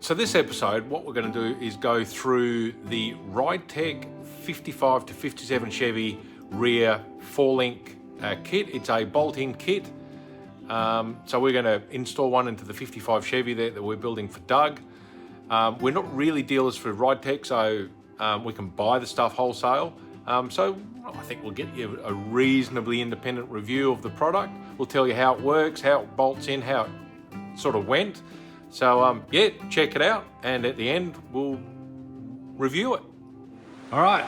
So this episode, what we're going to do is go through the Ridetech 55 to 57 Chevy rear 4-link kit. It's a bolt-in kit. So we're going to install one into the 55 Chevy that we're building for Doug. We're not really dealers for Ridetech, so we can buy the stuff wholesale. So I think we'll get you a reasonably independent review of the product. We'll tell you how it works, how it bolts in, how it sort of went. So yeah, check it out, and at the end we'll review it. All right,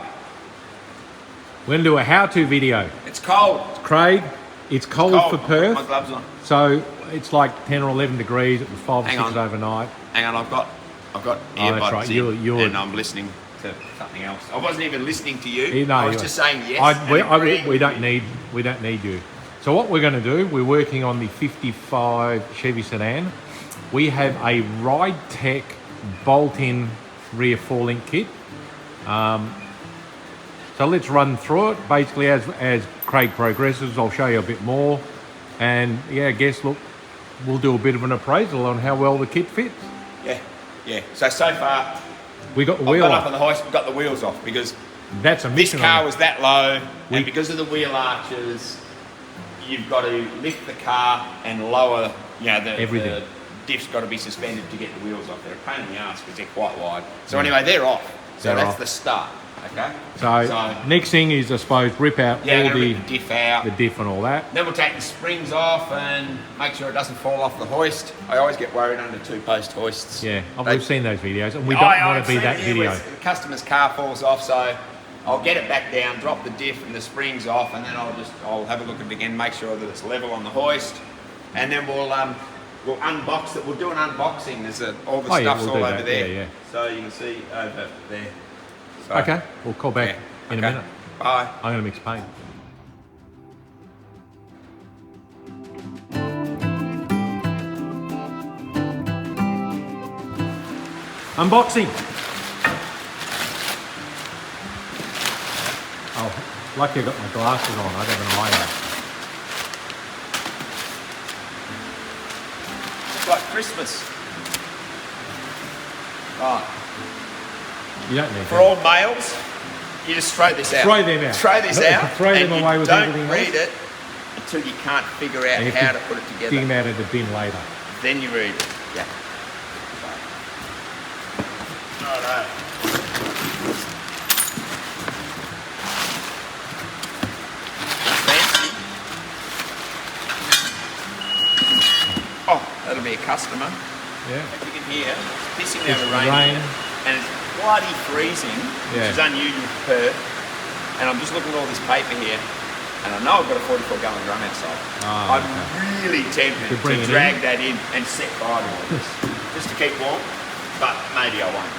we're going to do a how-to video. It's cold. It's Craig. It's cold for Perth. My gloves on. So it's like 10 or 11 degrees. It was 5 or 6 overnight. Hang on, I've got earbuds that's right. in, and I'm listening to something else. I wasn't even listening to you. No, I was just saying yes. We don't need you. So what we're going to do, we're working on the 55 Chevy sedan. We have a Ridetech bolt-in rear 4-link kit. So let's run through it. Basically, as Craig progresses, I'll show you a bit more. And yeah, I guess, look, we'll do a bit of an appraisal on how well the kit fits. Yeah. So far, we got the I've wheel got off. up on the hoist, we've got the wheels off because that's a this car was that low, and because of the wheel arches, you've got to lift the car and lower, everything. The diff's got to be suspended to get the wheels off. They're a pain in the ass because they're quite wide. So anyway, they're off. So that's off. The start. Okay. So next thing is, I suppose, rip out all the diff out, the diff and all that. Then we'll take the springs off and make sure it doesn't fall off the hoist. I always get worried under 2-post hoists. Yeah, we've seen those videos, and we don't want to be that video. The customer's car falls off, so I'll get it back down, drop the diff and the springs off, and then I'll have a look at it again, make sure that it's level on the hoist, and then we'll unbox it. We'll do an unboxing. There's all the stuff's all over there. Yeah. So you can see over there. So, okay, we'll call back in a minute. Bye. I'm going to mix paint. Unboxing. Oh, lucky I got my glasses on. I don't have an eye out. It's like Christmas. Right. You don't need For all males, you just throw this out. Throw them out. Throw this out. Throw them away with everything else. Don't read it until you can't figure out how to put it together. Dig them out of the bin later. Then you read it. Yeah. Alright. Fancy. Oh, that'll be a customer. Yeah. As you can hear, it's pissing down the rain. And it's bloody freezing, which is unusual for Perth. And I'm just looking at all this paper here, and I know I've got a 44-gallon drum outside. I'm really tempted to drag that in and set fire to all this, just to keep warm, but maybe I won't.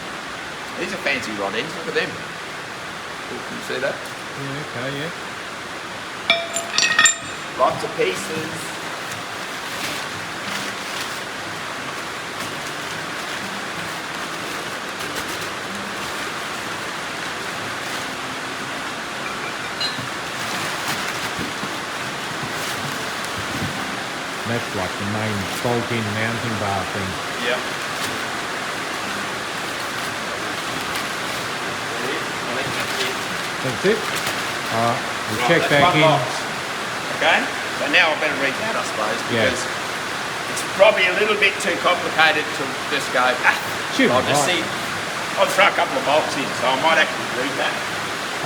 These are fancy rod ends, look at them. Ooh, can you see that? Yeah, okay, yeah. Lots of pieces. That's like the main bolt-in mounting bar thing. Yep. That's it. All right, we'll check back in. Box. Okay, so now I better read that, I suppose, because it's probably a little bit too complicated to just go, I'll just see. I'll throw a couple of bolts in, so I might actually read that.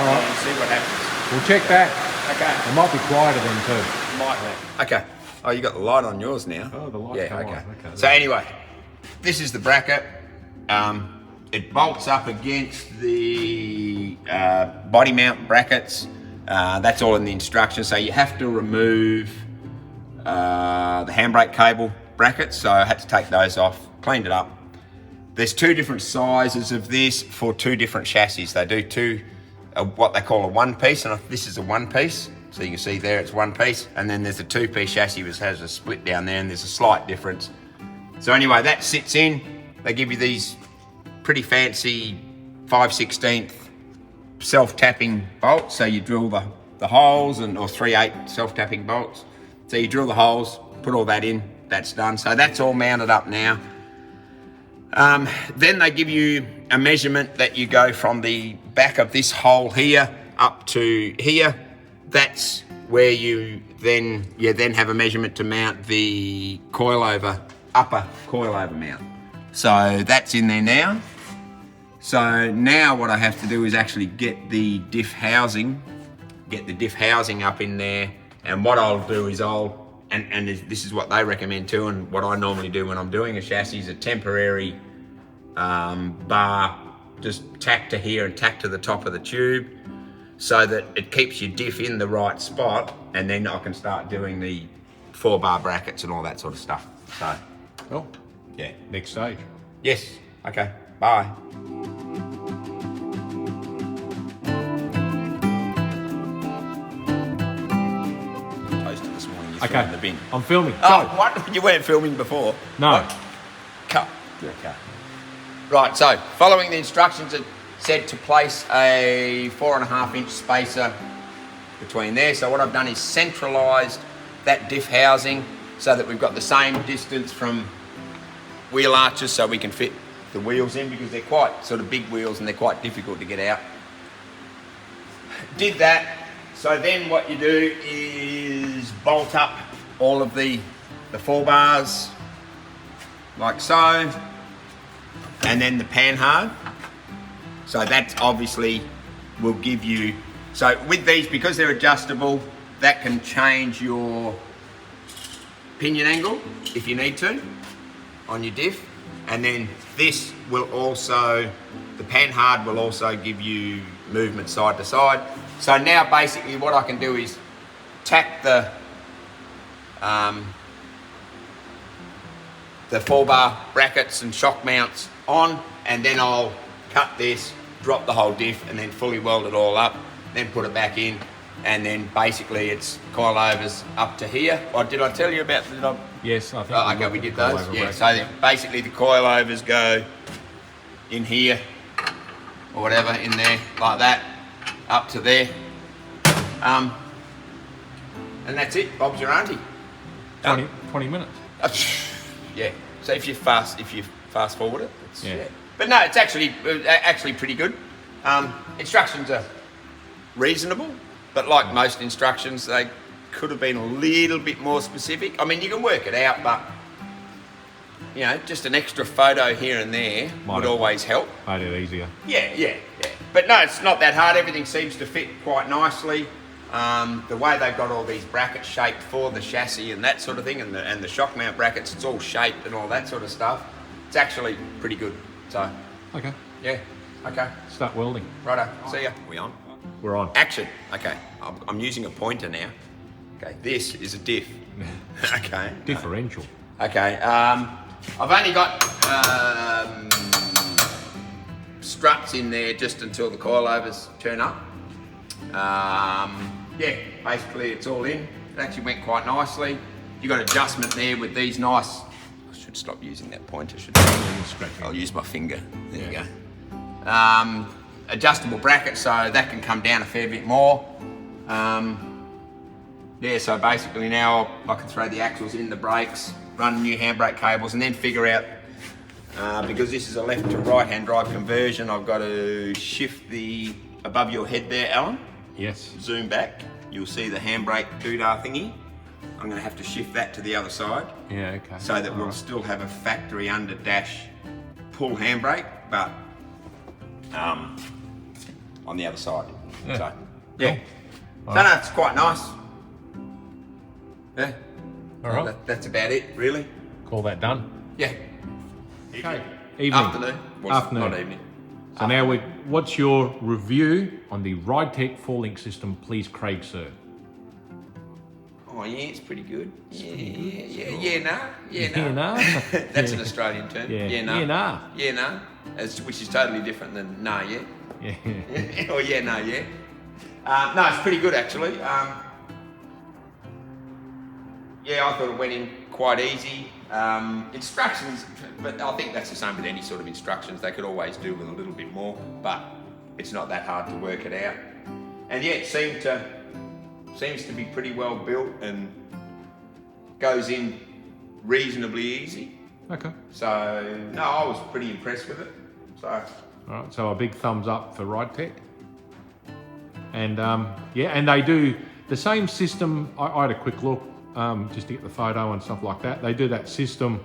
All right. And see what happens. We'll check back. Okay. It might be quieter then too. Might be. Okay. Oh, you got the light on yours now. Oh, the light's come on. Okay. So anyway, this is the bracket. It bolts up against the body mount brackets. That's all in the instructions. So you have to remove the handbrake cable brackets. So I had to take those off, cleaned it up. There's 2 different sizes of this for 2 different chassis. They do what they call a 1-piece, and this is a 1-piece. So you can see there it's 1 piece, and then there's a 2-piece chassis which has a split down there, and there's a slight difference. So anyway, that sits in. They give you these pretty fancy 5/16 self-tapping bolts. So you drill the holes, or 3/8 self-tapping bolts. So you drill the holes, put all that in, that's done. So that's all mounted up now. Then they give you a measurement that you go from the back of this hole here up to here. That's where you then have a measurement to mount the upper coilover mount. So that's in there now. So now what I have to do is actually get the diff housing up in there. And what I'll do is and this is what they recommend too, and what I normally do when I'm doing a chassis is a temporary bar just tack to here and tack to the top of the tube so that it keeps your diff in the right spot, and then I can start doing the 4-bar brackets and all that sort of stuff. So, Cool. yeah. Next stage. Yes. Okay. Bye. Toasted this morning. You threw it in the bin. I'm filming. Oh, Go. what? You weren't filming before? No. What? Cut. Okay. Right, so following the instructions, it said to place a 4.5-inch spacer between there. So what I've done is centralised that diff housing so that we've got the same distance from wheel arches so we can fit the wheels in, because they're quite sort of big wheels and they're quite difficult to get out. Did that. So then what you do is bolt up all of the 4 bars like so, and then the panhard. So that obviously will give you, so with these, because they're adjustable, that can change your pinion angle if you need to on your diff. And then this will also, the panhard will also give you movement side to side. So now basically what I can do is tack the 4-bar brackets and shock mounts on, and then I'll cut this, drop the whole diff, and then fully weld it all up, then put it back in, and then basically it's coilovers up to here. Or did I tell you about the... Yes, I think. Oh, okay, we did those. Yeah, so then basically the coilovers go in here, or whatever, in there, like that, up to there. And that's it, Bob's your auntie. 20 minutes. Yeah, so if you fast forward it, it's, Yeah. But no, it's actually pretty good. Instructions are reasonable, but like most instructions, they could have been a little bit more specific. I mean, you can work it out, but you know, just an extra photo here and there would always help. Made it easier. Yeah. But no, it's not that hard. Everything seems to fit quite nicely. The way they've got all these brackets shaped for the chassis and that sort of thing, and the shock mount brackets, it's all shaped and all that sort of stuff. It's actually pretty good. So, Okay. yeah, okay. Start welding. Righto, see ya. We on? We're on. Action. Okay, I'm using a pointer now. Okay, this is a diff. Okay. Differential. Okay, I've only got struts in there just until the coilovers turn up. Yeah, basically it's all in. It actually went quite nicely. You got adjustment there with these nice. I should stop using that pointer, shouldn't I? I'll use my finger. There you go. Adjustable bracket, so that can come down a fair bit more. Yeah, so basically now I can throw the axles in the brakes, run new handbrake cables, and then figure out, because this is a left to right hand drive conversion, I've got to shift the above your head there, Alan. Yes. Zoom back, you'll see the handbrake doodah thingy. I'm going to have to shift that to the other side. Yeah, okay. So that we'll still have a factory under dash pull handbrake, but on the other side. Yeah. So, yeah. Cool. So no, it's quite nice. Yeah. All right. That's about it, really. Call that done. Yeah. Okay. Evening. Afternoon. Well, Afternoon. Not evening. So now, what's your review on the Ridetech 4-link system, please, Craig, sir? Oh yeah, it's pretty good. Yeah, Yeah, nah. nah. That's an Australian term. Yeah. Yeah, nah. Yeah, nah. Yeah, nah. Which is totally different than nah, yeah. Yeah. Or yeah, no, yeah. No, it's pretty good actually. Yeah, I thought it went in quite easy. Instructions, but I think that's the same with any sort of instructions. They could always do with a little bit more, but it's not that hard to work it out. And yeah, it seems to be pretty well built and goes in reasonably easy. Okay. So no, I was pretty impressed with it. So All right. So a big thumbs up for Ridetech. And yeah, and they do the same system. I had a quick look just to get the photo and stuff like that. They do that system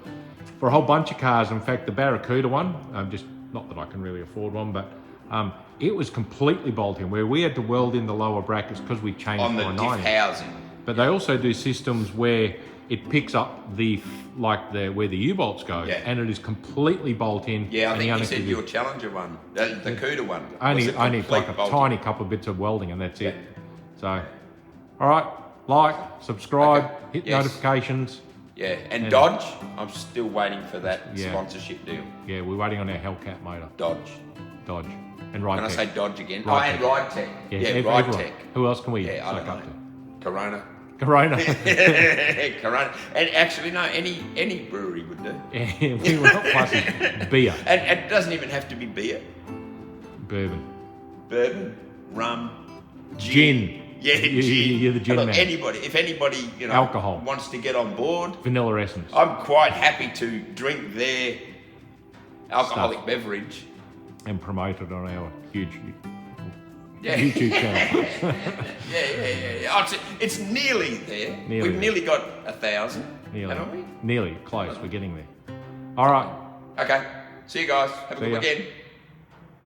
for a whole bunch of cars. In fact, the Barracuda one, just not that I can really afford one, but it was completely bolt-in, where we had to weld in the lower brackets because we changed on the from a diff 90. housing. But they also do systems where it picks up where the U-bolts go, and it is completely bolt-in. Yeah, I and think you said your Challenger one, the CUDA one. Only like a tiny couple of bits of welding, and that's it. So, all right, like, subscribe, hit notifications. Yeah, and Dodge, I'm still waiting for that sponsorship deal. Yeah, we're waiting on our Hellcat motor. Dodge. And Ridetech. Can I say Dodge again? Ridetech. And Ridetech. Yeah, everyone. Ridetech. Who else can we I don't know. up to? Corona. Corona. Corona. And actually, no, any brewery would do. Yeah, we were not fussy. Beer. And it doesn't even have to be beer. Bourbon, rum, gin. Yeah, gin. You're the gin man. If anybody, alcohol wants to get on board, vanilla essence. I'm quite happy to drink their alcoholic beverage and promote it on our huge YouTube channel. yeah. It's nearly there. We've nearly got 1,000. Haven't we? Nearly close. We're getting there. All right. Okay. See you guys. Have a good weekend.